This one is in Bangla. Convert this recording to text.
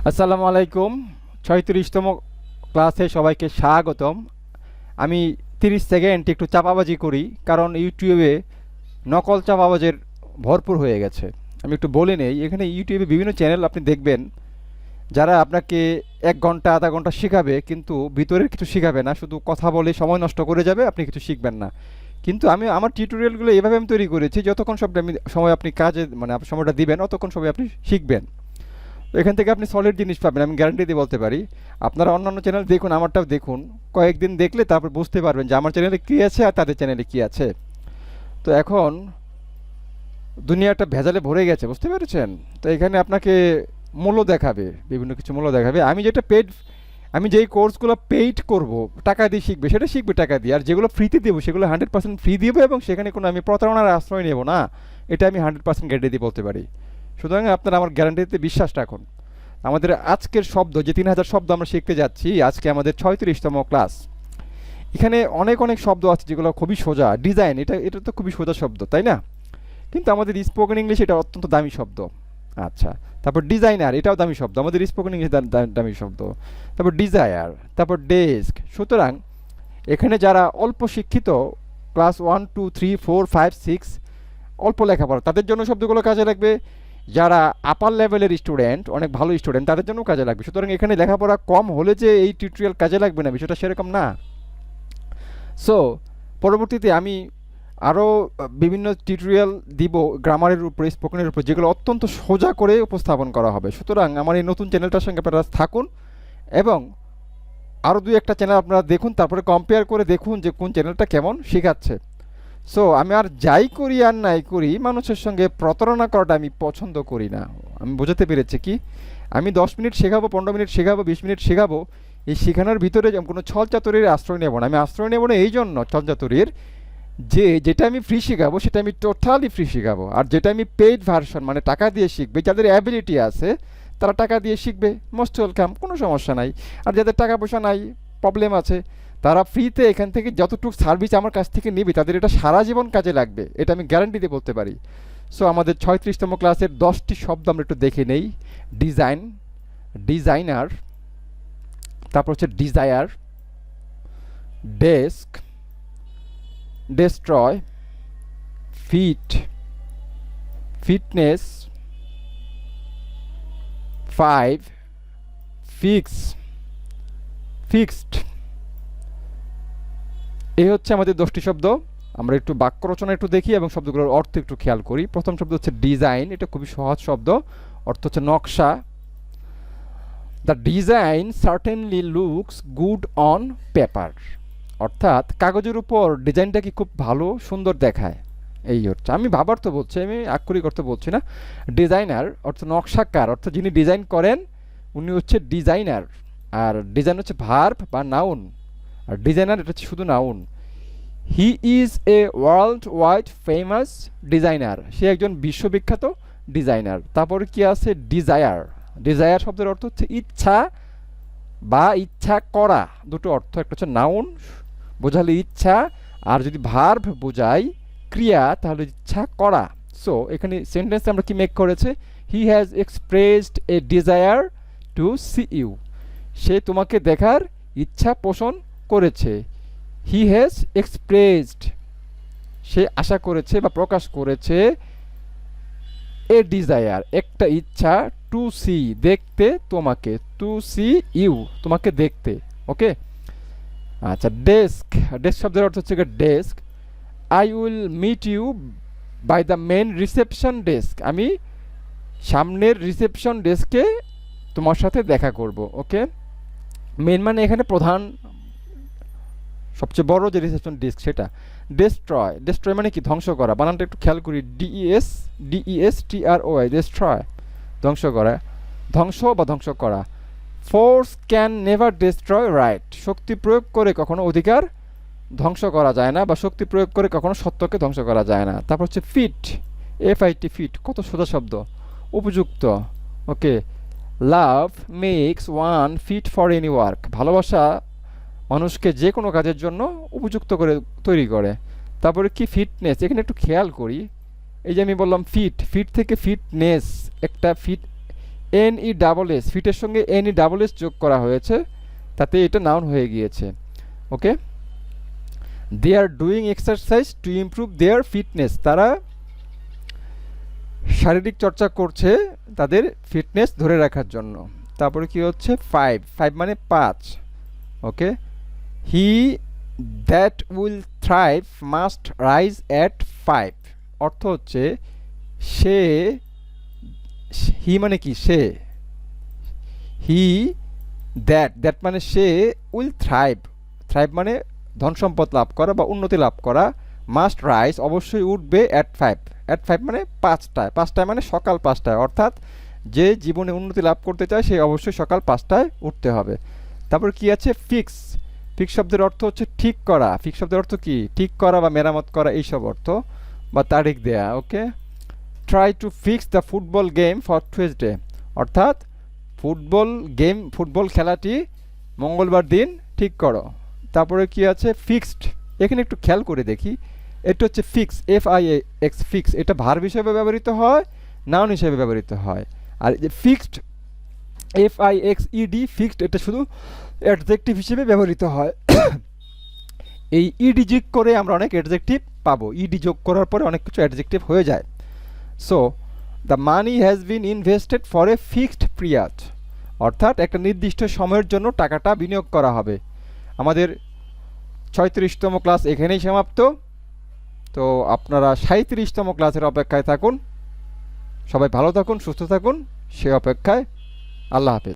আসসালামু আলাইকুম। ৩৬তম ক্লাসে সবাইকে স্বাগতম। আমি ৩০ সেকেন্ড একটু চাপাবাজি করি, কারণ ইউটিউবে নকল চাপাবাজের ভরপুর হয়ে গেছে। আমি একটু বলে নেই, এখানে ইউটিউবে বিভিন্ন চ্যানেল আপনি দেখবেন যারা আপনাকে ১ ঘন্টা আধা ঘন্টা শেখাবে, কিন্তু ভিতরের কিছু শেখাবে না, শুধু কথা বলে সময় নষ্ট করে যাবে, আপনি কিছু শিখবেন না। কিন্তু আমার টিউটোরিয়ালগুলো এভাবে আমি তৈরি করেছি, যতক্ষণ সময় আপনি কাজে আপনি সময়টা দিবেন অতক্ষণ সময় আপনি শিখবেন। তো এখান থেকে আপনি সলিড জিনিস পাবেন, আমি গ্যারান্টি দিয়ে বলতে পারি। আপনারা অন্যান্য চ্যানেল দেখুন, আমারটাও দেখুন, কয়েকদিন দেখলে তারপর বুঝতে পারবেন যে আমার চ্যানেলে কী আছে আর তাদের চ্যানেলে কী আছে। তো এখন দুনিয়াটা ভেজালে ভরে গেছে, বুঝতে পেরেছেন? তো এখানে আপনাকে মূল্য দেখাবে, বিভিন্ন কিছু মূল্য দেখাবে। আমি যেই কোর্সগুলো পেইড করব, টাকা দিয়ে শিখবে, সেটা শিখবে টাকা দিয়ে। আর যেগুলো ফ্রিতে দেবো সেগুলো 100% ফ্রি দেবো, এবং সেখানে কোনো আমি প্রতারণার আশ্রয় নেব না, এটা আমি 100% গ্যারান্টি দিয়ে বলতে পারি। সুতরাং আপনারা আমার গ্যারান্টিতে বিশ্বাস রাখুন। আমাদের আজকের শব্দ, যে 3000 শব্দ আমরা শিখতে যাচ্ছি, আজকে আমাদের 36তম ক্লাস। এখানে অনেক অনেক শব্দ আছে যেগুলো খুবই সোজা। ডিজাইন, এটা তো খুবই সোজা শব্দ, তাই না? কিন্তু আমাদের স্পোকেন ইংলিশ এটা অত্যন্ত দামি শব্দ। আচ্ছা, তারপর ডিজাইনার, এটাও দামি শব্দ, আমাদের স্পোকেন ইংলিশ দামি শব্দ। তারপর ডিজায়ার, তারপর ডেস্ক। সুতরাং এখানে যারা অল্প শিক্ষিত, ক্লাস 1 2 3 4 5 6, অল্প লেখাপড়া, তাদের জন্য শব্দগুলো কাজে লাগবে। যারা আপার লেভেলের স্টুডেন্ট, অনেক ভালো স্টুডেন্ট, তাদের জন্য কাজে লাগবে। সুতরাং এখানে লেখাপড়া কম হলে যে এই টিউটোরিয়াল কাজে লাগবে না, বিষয়টা সেরকম না। সো পরবর্তীতে আমি আরও বিভিন্ন টিউটোরিয়াল দিব গ্রামারের উপরে, স্পোকেনের উপরে, যেগুলো অত্যন্ত সোজা করে উপস্থাপন করা হবে। সুতরাং আমার এই নতুন চ্যানেলটার সঙ্গে আপনারা থাকুন, এবং আরও 2-1টা চ্যানেল আপনারা দেখুন, তারপরে কম্পেয়ার করে দেখুন যে কোন চ্যানেলটা কেমন শেখাচ্ছে। সো আমি আর যাই করি আর নাই করি, মানুষের সঙ্গে প্রতারণা করাটা আমি পছন্দ করি না। আমি বোঝাতে পেরেছি কি? আমি 10 মিনিট শেখাবো, 15 মিনিট শেখাবো, 20 মিনিট শেখাবো, এই শেখানোর ভিতরে কোনো ছল চাতুরির আশ্রয় নেব না। আমি আশ্রয় নেব না এই জন্য ছল চাতুরির, যে যেটা আমি ফ্রি শেখাবো সেটা আমি টোটালি ফ্রি শেখাবো। আর যেটা আমি পেইড ভার্সন, মানে টাকা দিয়ে শিখবে, যাদের অ্যাবিলিটি আছে তারা টাকা দিয়ে শিখবে, মোস্ট ওয়েলকাম, কোনো সমস্যা নাই। আর যাদের টাকা পয়সা নাই, প্রবলেম আছে, তারা ফ্রিতে এখান থেকে যতটুকু সার্ভিস আমার কাছ থেকে নেবে, তাদের এটা সারা জীবন কাজে লাগবে, এটা আমি গ্যারান্টি দিয়ে বলতে পারি। সো আমাদের 36তম ক্লাসের 10টি শব্দ আমরা একটু দেখে নেই। ডিজাইন, ডিজাইনার, তারপর হচ্ছে desire, desk, destroy, fit, fitness, 5, fix, fixed. এই হচ্ছে আমাদের 10টি শব্দ। আমরা একটু বাক্য রচনা একটু দেখি এবং শব্দগুলোর অর্থ একটু খেয়াল করি। প্রথম শব্দ হচ্ছে ডিজাইন, এটা খুবই সহজ শব্দ, অর্থ হচ্ছে নকশা। The design certainly looks good on paper, অর্থাৎ কাগজের উপর ডিজাইনটা কি খুব ভালো সুন্দর দেখায়, এই হচ্ছে। আমি ভাবার্থ বলছি, আমি আক্ষরিক অর্থ বলছি না। ডিজাইনার অর্থ নকশাকার, অর্থ যিনি ডিজাইন করেন উনি হচ্ছে ডিজাইনার। আর ডিজাইন হচ্ছে ভার্ব বা নাউন, আর ডিজাইনার এটা হচ্ছে শুধু noun. He is a world wide famous designer, সে একজন বিশ্ববিখ্যাত ডিজাইনার। তারপরে কি আছে? ডিজায়ার, ডিজায়ার শব্দের অর্থ হচ্ছে ইচ্ছা বা ইচ্ছা করা, দুটো অর্থ। একটা হচ্ছে নাউন বোঝালে ইচ্ছা, আর যদি ভার্ব বোঝাই ক্রিয়া, তাহলে ইচ্ছা করা। সো এখানে সেন্টেন্সে আমরা কি মেক করেছে? He has expressed a desire to see you, সে তোমাকে দেখার ইচ্ছা পোষণ করেছে। হি হ্যাজ এক্সপ্রেসড, সে আশা করেছে বা প্রকাশ করেছে, এ ডিজায়ার একটা ইচ্ছা, টু সি দেখতে তোমাকে, টু সি ইউ তোমাকে দেখতে। ওকে, আচ্ছা। ডেস্ক, ডেস্ক শব্দের অর্থ হচ্ছে desk. I will meet you by the main reception desk, আমি সামনের রিসেপশন ডেস্কে তোমার সাথে দেখা করব। ওকে, মেন মানে এখানে প্রধান, সবচেয়ে বড় যে রিসেপশন ডেস্ক সেটা। ডেস্ট্রয়, ডেস্ট্রয় মানে কি? ধ্বংস করা। বানানটা একটু খেয়াল করি, DESTROY, ডেস্ট্রয়, ধ্বংস করা, ধ্বংস বা ধ্বংস করা। Force can never destroy right, শক্তি প্রয়োগ করে কখনো অধিকার ধ্বংস করা যায় না, বা শক্তি প্রয়োগ করে কখনো সত্যকে ধ্বংস করা যায় না। তারপর হচ্ছে ফিট, FIT, ফিট, কত সোজা শব্দ, উপযুক্ত। Okay, love makes one fit for any work, ভালোবাসা মানুষকে যে কোনো কাজের জন্য উপযুক্ত করে তৈরি করে। তারপরে কি? ফিটনেস, এখানে একটু খেয়াল করি, এই যে আমি বললাম ফিট, ফিট থেকে ফিটনেস, একটা ফিট NE ফিটের সঙ্গে NE যোগ করা হয়েছে, তাতে এটা নাউন হয়ে গিয়েছে। Okay, they are doing exercise to improve their fitness, তারা শারীরিক চর্চা করছে তাদের ফিটনেস ধরে রাখার জন্য। তারপরে কি হচ্ছে 5 মানে 5। Okay, he that will thrive must rise at 5, অর্থ হচ্ছে সে, হি মানে কি সে, হি দ্যাট মানে সে, উইল থ্রাইভ মানে ধন সম্পদ লাভ করা বা উন্নতি লাভ করা, মাস্ট রাইজ অবশ্যই উঠবে অ্যাট 5 মানে 5টায় মানে সকাল 5টায়, অর্থাৎ যে জীবনে উন্নতি লাভ করতে চায় সে অবশ্যই সকাল 5টায় উঠতে হবে। তারপর কি আছে ফিক্স শব্দের অর্থ হচ্ছে ঠিক করা। ফিক্স শব্দের অর্থ কি ঠিক করা বা মেরামত করা এইসব অর্থ বা তারিখ দেয়া। Okay, try to fix the football game for Tuesday, অর্থাৎ ফুটবল খেলাটি মঙ্গলবার দিন ঠিক করো। তারপরে কি আছে ফিক্সড, এখানে একটু খেয়াল করে দেখি, এটা হচ্ছে ফিক্স, FIX ফিক্স, এটা ভার্ব হিসেবে ব্যবহৃত হয়, নাউন হিসেবে ব্যবহৃত হয়। আর যে ফিক্সড FIXED ফিক্সড, এটা শুধু অ্যাডজেক্টিভ হিসেবে ব্যবহৃত হয়। এই ইডি যোগ করে আমরা অনেক অ্যাডজেক্টিভ পাবো, ইডি যোগ করার পরে অনেক কিছু অ্যাডজেক্টিভ হয়ে যায়। So the money has been invested for a fixed period, অর্থাৎ একটা নির্দিষ্ট সময়ের জন্য টাকাটা বিনিয়োগ করা হবে। আমাদের 36তম ক্লাস এখানেই সমাপ্ত। তো আপনারা 37তম ক্লাসের অপেক্ষায় থাকুন। সবাই ভালো থাকুন, সুস্থ থাকুন, সে অপেক্ষায়। আল্লাহ হাফেজ।